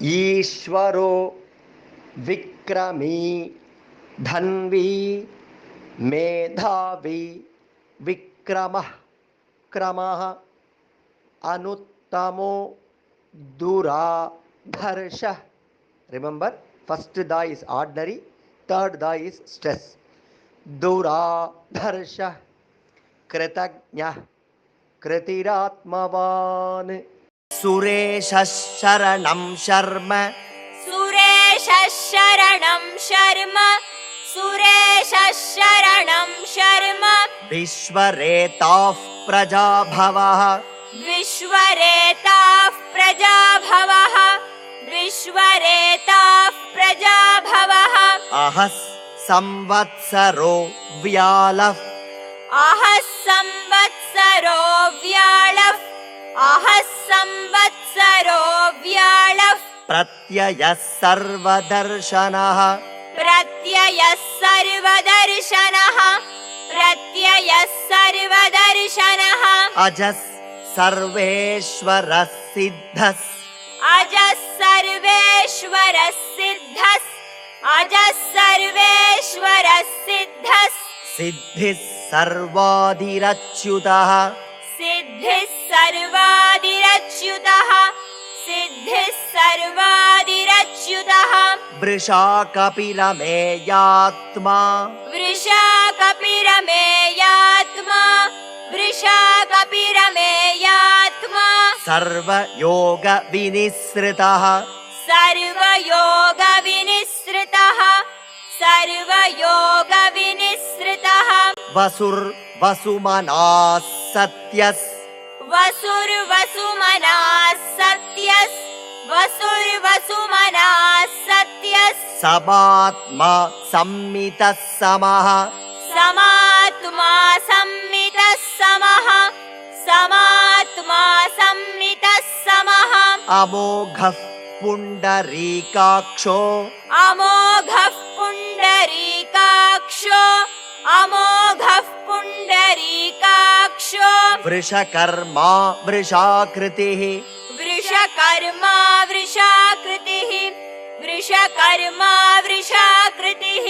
ईश्वरो विक्रमी धन्वी मेधावी विक्रमः क्रमः अनुत्तमो दुराधर्षः. Remember, first da is ordinary, third da is stress. दुराधर्षः कृतज्ञः कृतिरात्मवान्. सुरेशः शरणं शर्म सुरेशः शरणं शर्म सुरेशः शरणं शर्म. विश्वरेताः प्रजाभवः विश्वरेताः प्रजाभवः विश्वरेताः प्रजाभवः. अहः संवत्सरो व्यालः अहः संवत्सरो व्याळः अहः संवत्सरो व्याळः. प्रत्ययः सर्वदर्शनः प्रत्ययः सर्वदर्शनः प्रत्ययः सर्वदर्शनः. अजः सर्वेश्वरः सिद्धः अजः सर्वेश्वरः सिद्धः अजः सर्वेश्वरः सिद्धः. सिद्धिः सर्वाधिरच्युतः सिद्धिः सर्वादिरच्युतः सिद्धिः सर्वादिरच्युतः. वृषाकपिलमेयात्मा वृषाकपिरमेयात्मा वृषाकपिरमेयात्मा. सर्वयोगविनिःसृतः सर्वयोगविनिःसृतः सर्वयोगविनिःसृतः. वसुर्वसुमनाः सत्यः वसुर्वसुमनाः सत्यः वसुर्वसुमनाः सत्यः. समात्मा संमितः समः समात्मा संमितः समः समात्मा संमितः समः. अमोघः पुण्डरीकाक्षो अमोघः पुण्डरीकाक्षो अमोघः पुण्डरीकाक्षो. वृषकर्मा वृषाकृतिः वृषकर्मा वृषाकृतिः वृषकर्मा वृषाकृतिः.